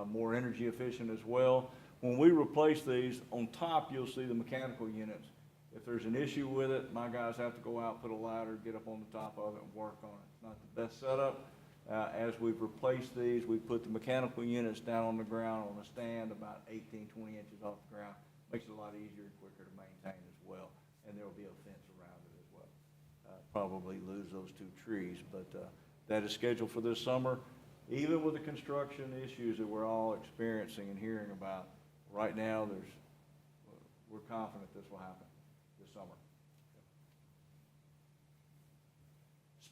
more energy efficient as well. When we replace these, on top you'll see the mechanical units. If there's an issue with it, my guys have to go out, put a ladder, get up on the top of it and work on it. It's not the best setup. As we've replaced these, we put the mechanical units down on the ground on a stand about 18, 20 inches off the ground. Makes it a lot easier and quicker to maintain as well. And there'll be a fence around it as well. Probably lose those 2 trees, but that is scheduled for this summer. Even with the construction issues that we're all experiencing and hearing about, right now we're confident this will happen this summer.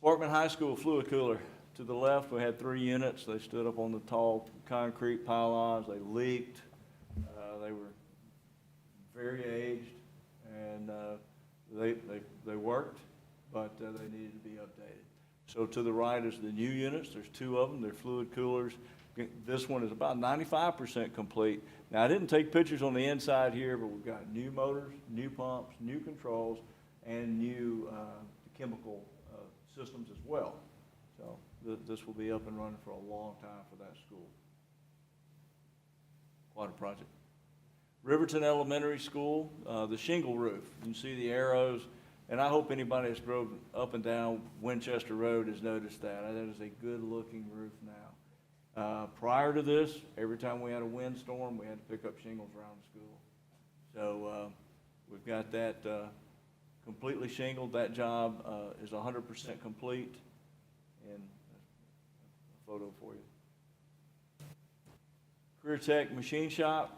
Sparkman High School fluid cooler. To the left, we had 3 units. They stood up on the tall concrete pylons. They leaked. They were very aged, and they worked, but they needed to be updated. So to the right is the new units. There's 2 of them. They're fluid coolers. This one is about 95% complete. Now, I didn't take pictures on the inside here, but we've got new motors, new pumps, new controls, and new chemical systems as well. So this will be up and running for a long time for that school. Quite a project. Riverton Elementary School, the shingle roof. You can see the arrows, and I hope anybody that's drove up and down Winchester Road has noticed that. That is a good-looking roof now. Prior to this, every time we had a windstorm, we had to pick up shingles around the school. So we've got that completely shingled. That job is 100% complete, and a photo for you. Career Tech Machine Shop.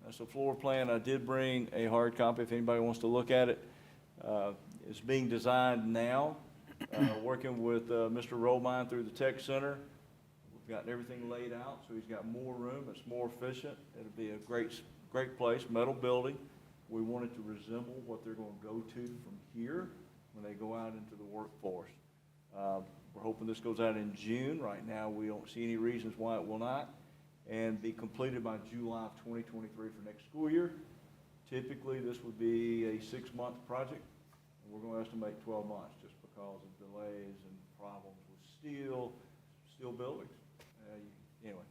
That's a floor plan. I did bring a hard copy if anybody wants to look at it. It's being designed now, working with Mr. Romine through the Tech Center. We've gotten everything laid out, so he's got more room. It's more efficient. It'll be a great place, metal building. We want it to resemble what they're going to go to from here when they go out into the workforce. We're hoping this goes out in June. Right now, we don't see any reasons why it will not, and be completed by July of 2023 for next school year. Typically, this would be a 6-month project, and we're going to estimate 12 months just because of delays and problems with steel buildings. Anyway,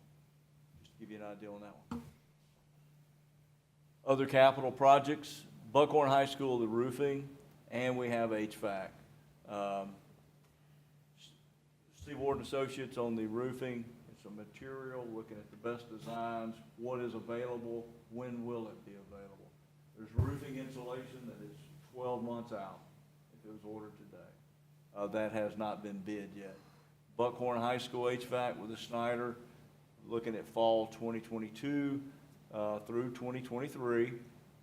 just to give you an idea on that one. Other capital projects, Buckhorn High School, the roofing, and we have HVAC. Seaward and Associates on the roofing. It's a material, looking at the best designs, what is available, when will it be available. There's roofing insulation that is 12 months out if it was ordered today. That has not been bid yet. Buckhorn High School HVAC with a Snyder, looking at fall 2022 through 2023.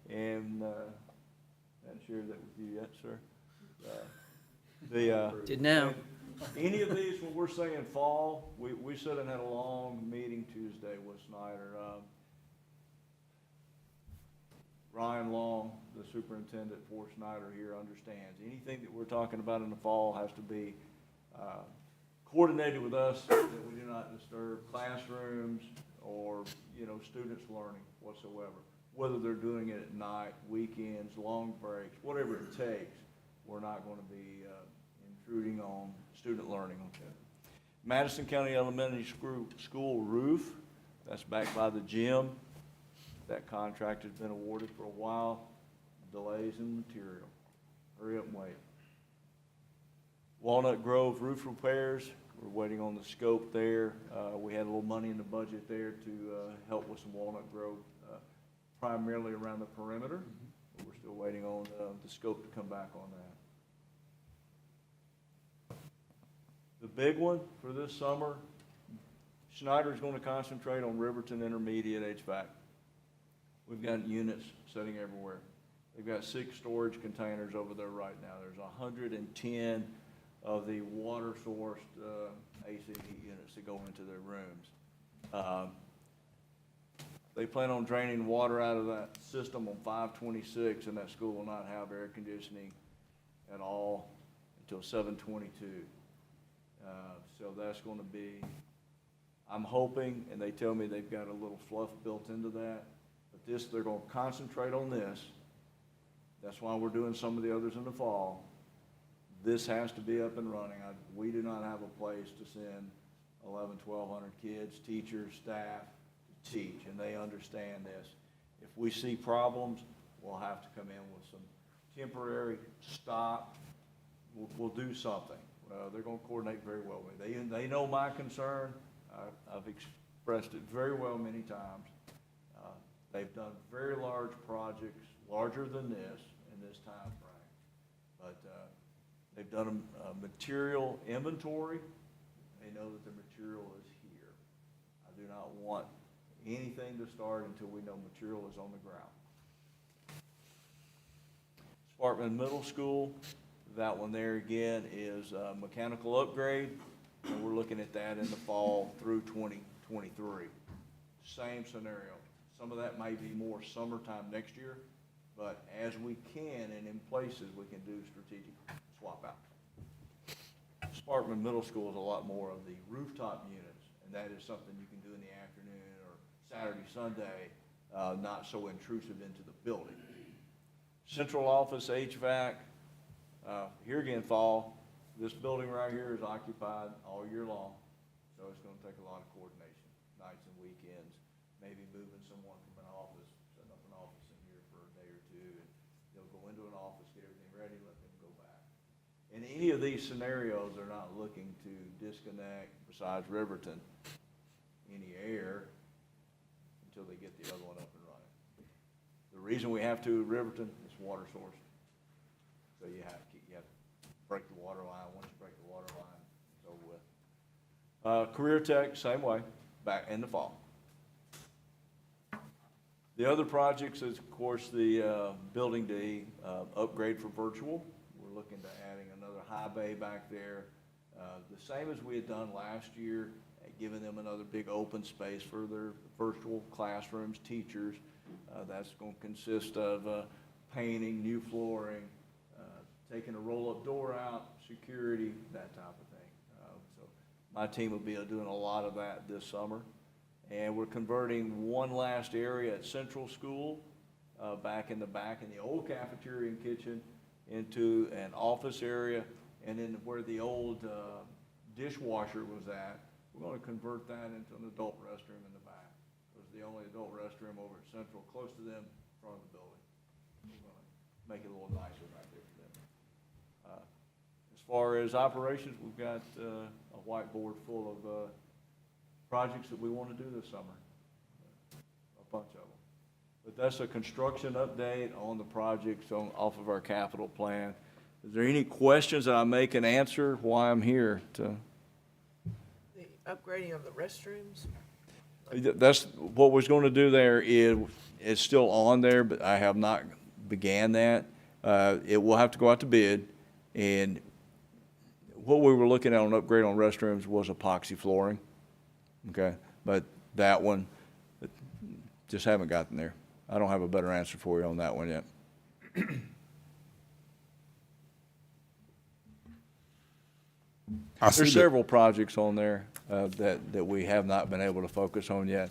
And I haven't shared that with you yet, sir. Did now. Any of these, when we're saying fall, we sat and had a long meeting Tuesday with Snyder. Ryan Long, the superintendent for Snyder here, understands. Anything that we're talking about in the fall has to be coordinated with us, that we do not disturb classrooms or, students learning whatsoever. Whether they're doing it at night, weekends, long breaks, whatever it takes, we're not going to be intruding on student learning. Okay. Madison County Elementary School roof, that's backed by the gym. That contract has been awarded for a while. Delays in material. Hurry up and wait. Walnut Grove roof repairs, we're waiting on the scope there. We had a little money in the budget there to help with some Walnut Grove, primarily around the perimeter. But we're still waiting on the scope to come back on that. The big one for this summer, Schneider's going to concentrate on Riverton Intermediate HVAC. We've got units sitting everywhere. They've got 6 storage containers over there right now. There's 110 of the water-sourced AC heat units that go into their rooms. They plan on draining water out of that system on 5/26, and that school will not have air conditioning at all until 7/22. So that's going to be, I'm hoping, and they tell me they've got a little fluff built into that, but this, they're going to concentrate on this. That's why we're doing some of the others in the fall. This has to be up and running. We do not have a place to send 1,100 kids, teachers, staff to teach, and they understand this. If we see problems, we'll have to come in with some temporary stop. We'll do something. They're going to coordinate very well with me. They know my concern. I've expressed it very well many times. They've done very large projects, larger than this, in this time frame. But they've done a material inventory. They know that the material is here. I do not want anything to start until we know material is on the ground. Sparkman Middle School, that one there again is a mechanical upgrade, and we're looking at that in the fall through 2023. Same scenario. Some of that may be more summertime next year, but as we can and in places we can do strategic swap out. Sparkman Middle School is a lot more of the rooftop units, and that is something you can do in the afternoon or Saturday, Sunday, not so intrusive into the building. Central office HVAC, here again, fall. This building right here is occupied all year long, so it's going to take a lot of coordination, nights and weekends, maybe moving someone from an office, setting up an office in here for a day or two, and they'll go into an office, get everything ready, let them go back. In any of these scenarios, they're not looking to disconnect, besides Riverton, any air until they get the other one up and running. The reason we have to Riverton is water source. So you have to break the water line. Once you break the water line, it's over with. Career Tech, same way, back in the fall. The other projects is, of course, the Building D upgrade for virtual. We're looking to adding another high bay back there. The same as we had done last year, giving them another big open space for their virtual classrooms, teachers. That's going to consist of painting, new flooring, taking a roll-up door out, security, that type of thing. So my team will be doing a lot of that this summer. And we're converting one last area at Central School, back in the old cafeteria and kitchen, into an office area. And then where the old dishwasher was at, we're going to convert that into an adult restroom in the back. It was the only adult restroom over at Central, close to them, in front of the building. We're going to make it a little nicer back there for them. As far as operations, we've got a whiteboard full of projects that we want to do this summer, a bunch of them. But that's a construction update on the projects off of our capital plan. Is there any questions that I may can answer why I'm here to? The upgrading of the restrooms? That's what we're going to do there. It's still on there, but I have not began that. It will have to go out to bid, and what we were looking at on upgrade on restrooms was epoxy flooring. Okay, but that one, just haven't gotten there. I don't have a better answer for you on that one yet. There's several projects on there that we have not been able to focus on yet.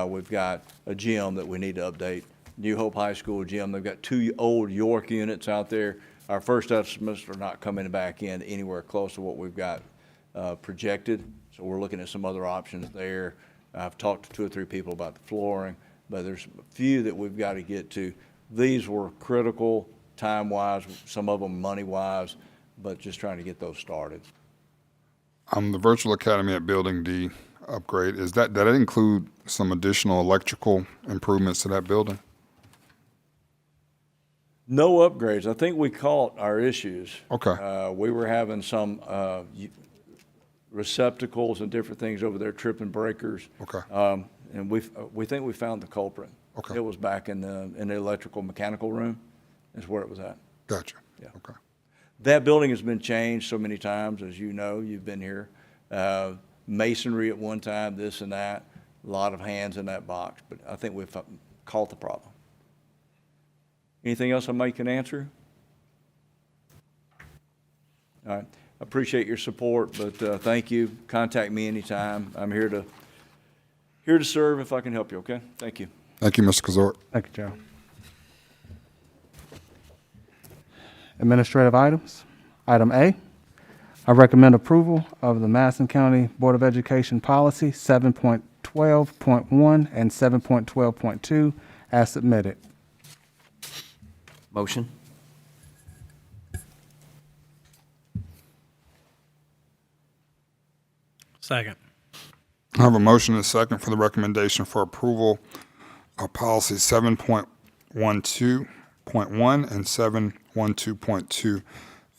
We've got a gym that we need to update, New Hope High School gym. They've got 2 old York units out there. Our first estimates are not coming back in anywhere close to what we've got projected, so we're looking at some other options there. I've talked to 2 or 3 people about the flooring, but there's a few that we've got to get to. These were critical time-wise, some of them money-wise, but just trying to get those started. The virtual academy at Building D upgrade, did that include some additional electrical improvements to that building? No upgrades. I think we caught our issues. Okay. We were having some receptacles and different things over there, tripping breakers. Okay. And we think we found the culprit. Okay. It was back in the electrical mechanical room is where it was at. Gotcha. Yeah. Okay. That building has been changed so many times, as you know, you've been here. Masonry at one time, this and that, a lot of hands in that box, but I think we've caught the problem. Anything else I can answer? All right. I appreciate your support, but thank you. Contact me anytime. I'm here to serve if I can help you, okay? Thank you. Thank you, Mr. Kazort. Thank you, Joe. Administrative items. Item A, I recommend approval of the Madison County Board of Education Policy 7.12.1 and 7.12.2 as submitted. Motion? Second. I have a motion and a second for the recommendation for approval of policy 7.12.1 and 7.12.2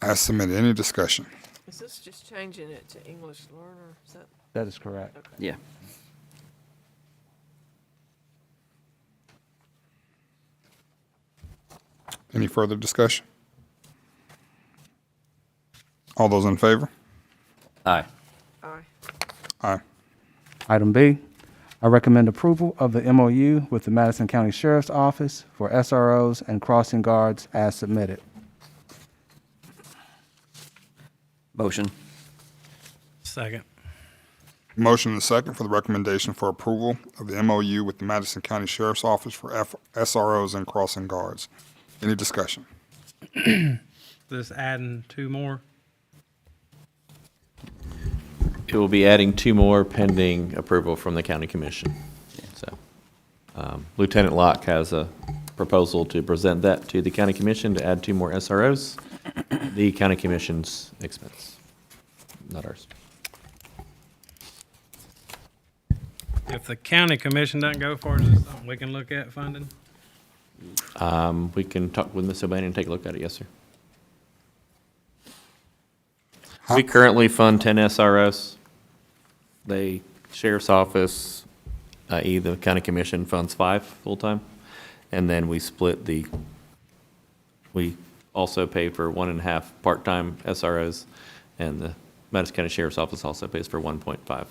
as submitted. Any discussion? Is this just changing it to English learner? Is that? That is correct. Okay. Yeah. Any further discussion? All those in favor? Aye. Aye. Aye. Item B, I recommend approval of the MOU with the Madison County Sheriff's Office for SROs and crossing guards as submitted. Motion? Second. Motion and a second for the recommendation for approval of the MOU with the Madison County Sheriff's Office for SROs and crossing guards. Any discussion? This adding two more. It will be adding two more pending approval from the county commission. So, Lieutenant Locke has a proposal to present that to the county commission to add two more SROs. The county commission's expense, not ours. If the county commission doesn't go for it, is it something we can look at funding? We can talk with Ms. O'Banion and take a look at it, yes, sir. We currently fund 10 SROs. The sheriff's office, i.e. the county commission, funds 5 full-time. And then we split we also pay for 1.5 part-time SROs, and the Madison County Sheriff's Office also pays for 1.5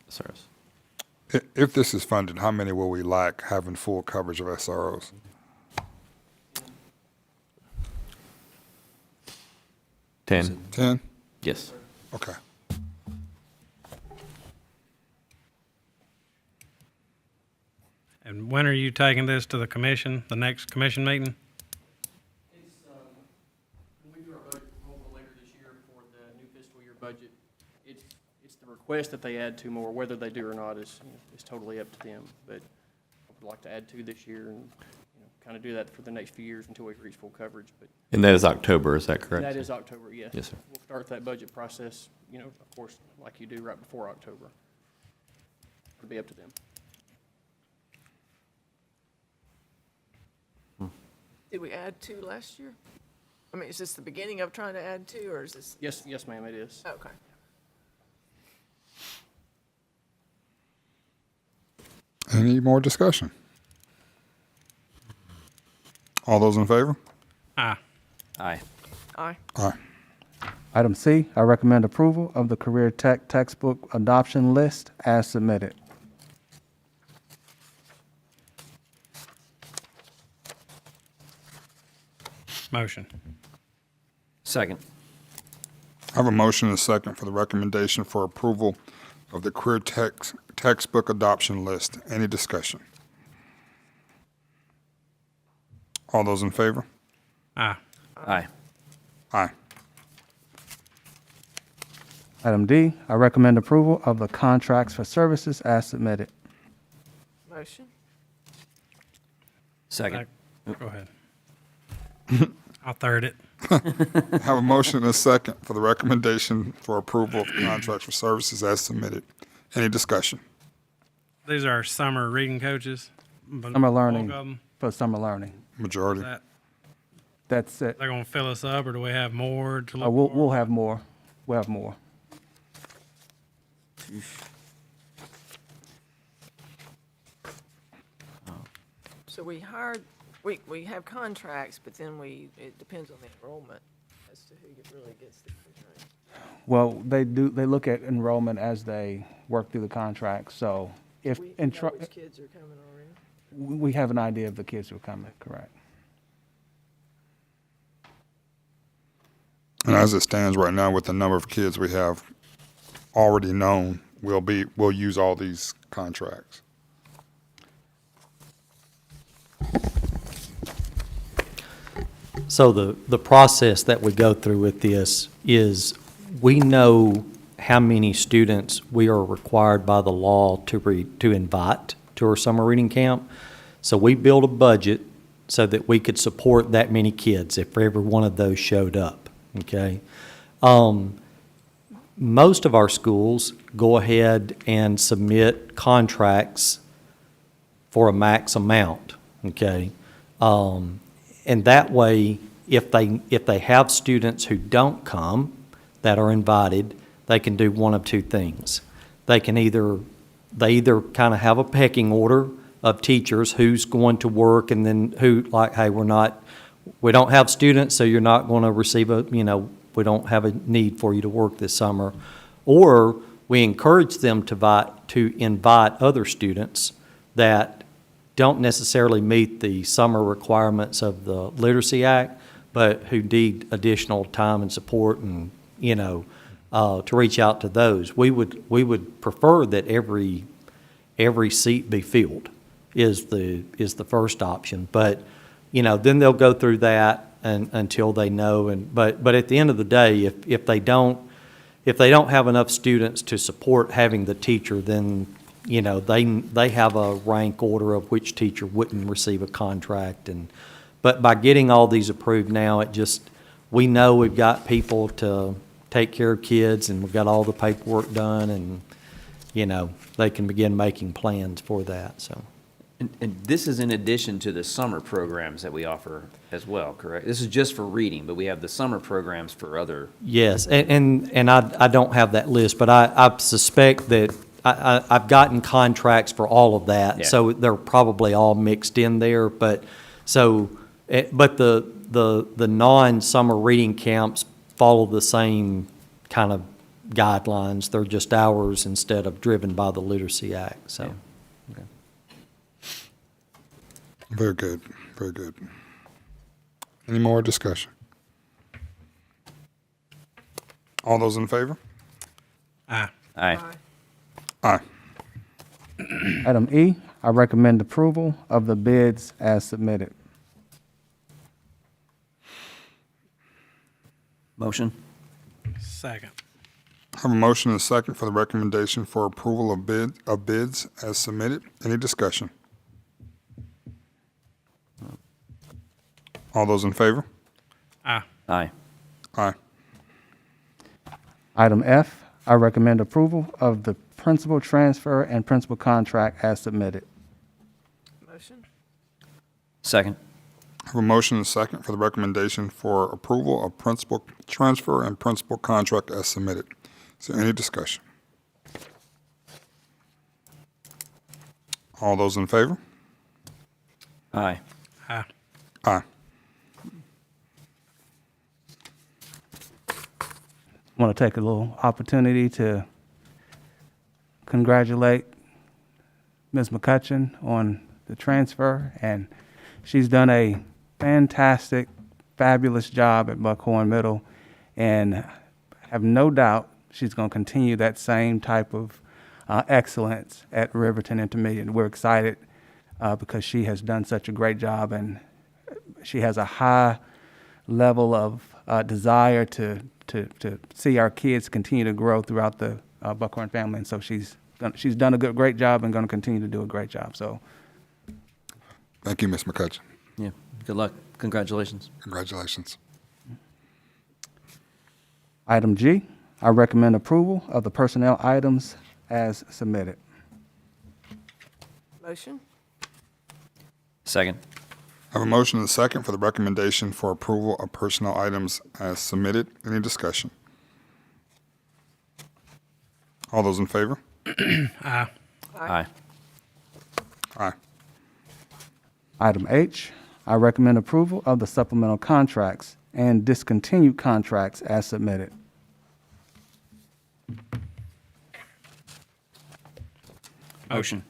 SROs. If this is funded, how many will we lack having full coverage of SROs? Ten. 10? Yes. Okay. And when are you taking this to the commission, the next commission meeting? It's, when we do our budget proposal later this year for the new fiscal year budget, it's the request that they add two more. Whether they do or not is totally up to them. But I would like to add 2 this year and, kind of do that for the next few years until we reach full coverage. But And that is October, is that correct? that is October, yes. Yes, sir. We'll start that budget process, of course, like you do right before October. It'll be up to them. Did we add 2 last year? I mean, is this the beginning of trying to add 2, or is this? Yes, ma'am, it is. Okay. Any more discussion? All those in favor? Aye. Aye. Aye. Aye. Item C, I recommend approval of the Career Tech textbook adoption list as submitted. Motion. Second. I have a motion and a second for the recommendation for approval of the Career Textbook Adoption List. Any discussion? All those in favor? Aye. Aye. Aye. Item D, I recommend approval of the contracts for services as submitted. Motion. Second. Go ahead. I'll third it. Have a motion and a second for the recommendation for approval of contracts for services as submitted. Any discussion? These are our summer reading coaches. but Summer bulk learning, of 'em, for summer learning. Majority. that That's it. they're gonna fill us up, or do we have more to look We'll, for? we'll have more. We'll have more. So we hired, we have contracts, but then it depends on the enrollment as to who really gets the contract. Well, they look at enrollment as they work through the contract, so if, We in know which kids are coming already. we have an idea of the kids who are coming, correct? And as it stands right now, with the number of kids we have already known, we'll use all these contracts. So the process that we go through with this is we know how many students we are required by the law to invite to our summer reading camp. So we build a budget so that we could support that many kids if every one of those showed up, okay? Most of our schools go ahead and submit contracts for a max amount, okay? And that way, if they have students who don't come, that are invited, they can do one of two things. They either kind of have a pecking order of teachers, who's going to work, and then who, like, hey, we don't have students, so you're not going to receive we don't have a need for you to work this summer. Or we encourage them to invite other students that don't necessarily meet the summer requirements of the Literacy Act, but who need additional time and support and, to reach out to those. We would prefer that every seat be filled is the first option. But, then they'll go through that until they know. But at the end of the day, if they don't have enough students to support having the teacher, then they have a rank order of which teacher wouldn't receive a contract. But by getting all these approved now, we know we've got people to take care of kids, and we've got all the paperwork done, and they can begin making plans for that. So. And this is in addition to the summer programs that we offer as well, correct? This is just for reading, but we have the summer programs for other. Yes, and I don't have that list, but I suspect that I've gotten contracts for all of that, Yeah. so they're probably all mixed in there. But the non-summer reading camps follow the same kind of guidelines. They're just hours instead of driven by the Literacy Act. So. Yeah. Okay. Very good, very good. Any more discussion? All those in favor? Aye. Aye. Aye. Item E, I recommend approval of the bids as submitted. Motion? Second. I have a motion and a second for the recommendation for approval of bids as submitted. Any discussion? All those in favor? Aye. Aye. Aye. Item F, I recommend approval of the principal transfer and principal contract as submitted. Motion? Second? I have a motion and a second for the recommendation for approval of principal transfer and principal contract as submitted. Is there any discussion? All those in favor? Aye. Aye. Aye. I want to take a little opportunity to congratulate Ms. McCutcheon on the transfer, and she's done a fantastic, fabulous job at Buckhorn Middle, and I have no doubt she's going to continue that same type of excellence at Riverton Intermediate. We're excited because she has done such a great job, and she has a high level of desire to see our kids continue to grow throughout the Buckhorn family, and so she's done a great job and going to continue to do a great job. So, Thank you, Ms. McCutcheon. Yeah. Good luck. Congratulations. Congratulations. Item G, I recommend approval of the personnel items as submitted. Motion? Second. I have a motion and a second for the recommendation for approval of personnel items as submitted. Any discussion? All those in favor? Aye. Aye. Aye. Item H, I recommend approval of the supplemental contracts and discontinued contracts as submitted. Motion.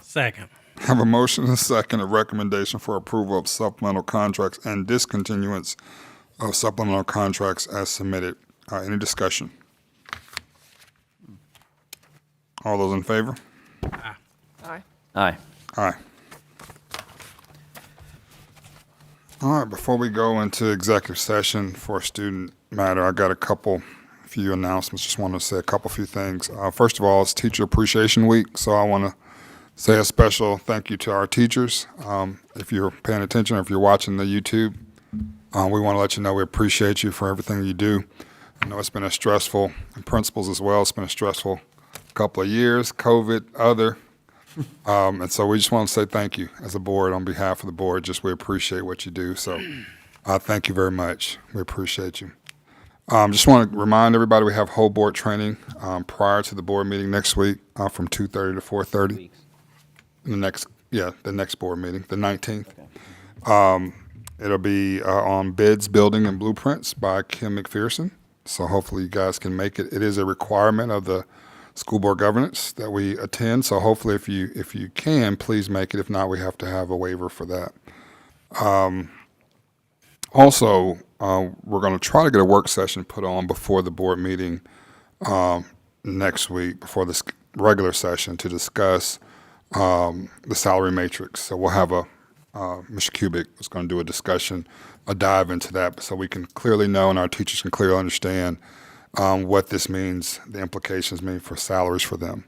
Second. I have a motion and a second, a recommendation for approval of supplemental contracts and discontinuance of supplemental contracts as submitted. Any discussion? All those in favor? Aye. Aye. Aye. All right, before we go into executive session for student matter, I got a few announcements. Just want to say a few things. First of all, it's Teacher Appreciation Week, so I want to say a special thank you to our teachers. If you're paying attention or if you're watching the YouTube, we want to let you know we appreciate you for everything you do. I know it's been a stressful, and principals as well, it's been a stressful couple of years, COVID, other. And so we just want to say thank you as a board, on behalf of the board. Just we appreciate what you do. So thank you very much. We appreciate you. Just want to remind everybody we have whole board training prior to the board meeting next week from 2:30 to 4:30. The next board meeting, the 19th. Okay. It'll be on bids, building, and blueprints by Kim McPherson. So hopefully you guys can make it. It is a requirement of the school board governance that we attend. So hopefully if you can, please make it. If not, we have to have a waiver for that. Also, we're going to try to get a work session put on before the board meeting next week, before this regular session, to discuss the salary matrix. So we'll have Mr. Kubik is going to do a discussion, a dive into that, so we can clearly know and our teachers can clearly understand what this means, the implications mean for salaries for them.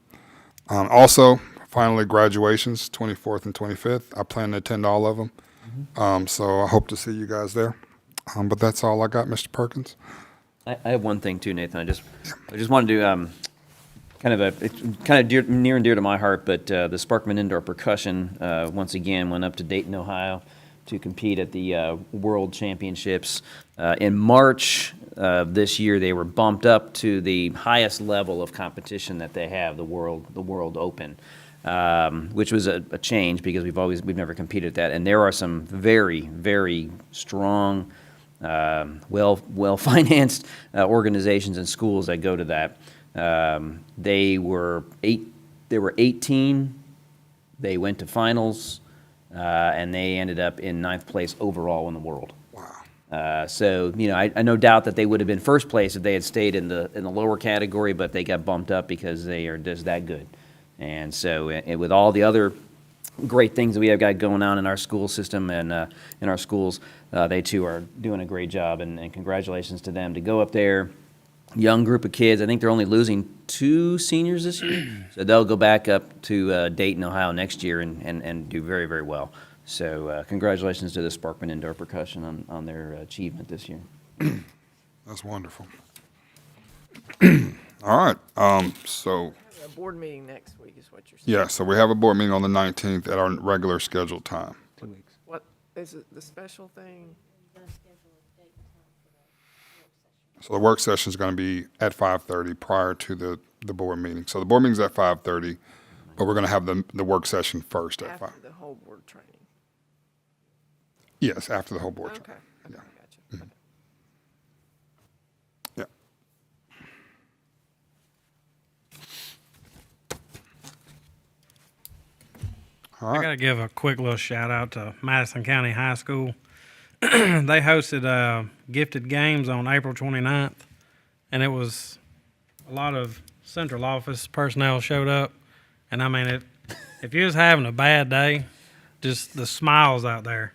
Also, finally, graduations, 24th and 25th. I plan to attend all of them. So I hope to see you guys there. But that's all I got, Mr. Perkins. I have one thing too, Nathan. I just wanted to it's near and dear to my heart, but the Sparkman Indoor Percussion once again went up to Dayton, Ohio, to compete at the World Championships. In March this year, they were bumped up to the highest level of competition that they have, the World Open, which was a change because we've never competed at that. And there are some very, very strong, well-financed organizations and schools that go to that. They were 18. They went to finals, and they ended up in 9th place overall in the world. Wow. So I no doubt that they would have been first place if they had stayed in the lower category, but they got bumped up because they are just that good. And so, with all the other great things that we have got going on in our school system and in our schools, they too are doing a great job. And congratulations to them to go up there. Young group of kids. I think they're only losing 2 seniors this year, so they'll go back up to Dayton, Ohio next year and do very, very well. So congratulations to the Sparkman Indoor Percussion on their achievement this year. That's wonderful. All right. So A board meeting next week is what you're saying. yeah, so we have a board meeting on the 19th at our regular scheduled time. What, is it the special thing? So the work session is going to be at 5:30 prior to the board meeting. So the board meeting's at 5:30, but we're going to have the work session first at 5. After the whole board training? Yes, after the whole board. Okay, Yeah. gotcha. Okay. Yeah. All I right. got to give a quick little shout out to Madison County High School. They hosted Gifted Games on April 29th, and it was a lot of central office personnel showed up. And I mean, if you was having a bad day, just the smiles out there.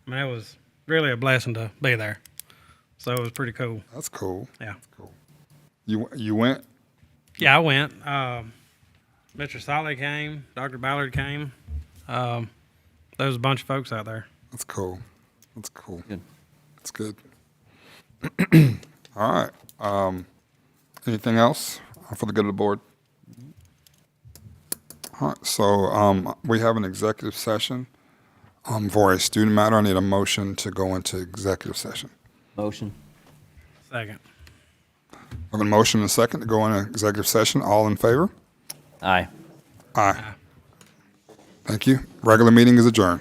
I mean, it was really a blessing to be there. So it was pretty cool. That's cool. Yeah. Cool. You went? Yeah, I went. Mr. Solly came. Dr. Ballard came. There was a bunch of folks out there. That's cool. That's cool. Good. That's good. All right. Anything else for the good of the board? All right, so we have an executive session for a student matter. I need a motion to go into executive session. Motion. Second. I have a motion and a second to go into executive session. All in favor? Aye. Aye. Thank you. Regular meeting is adjourned.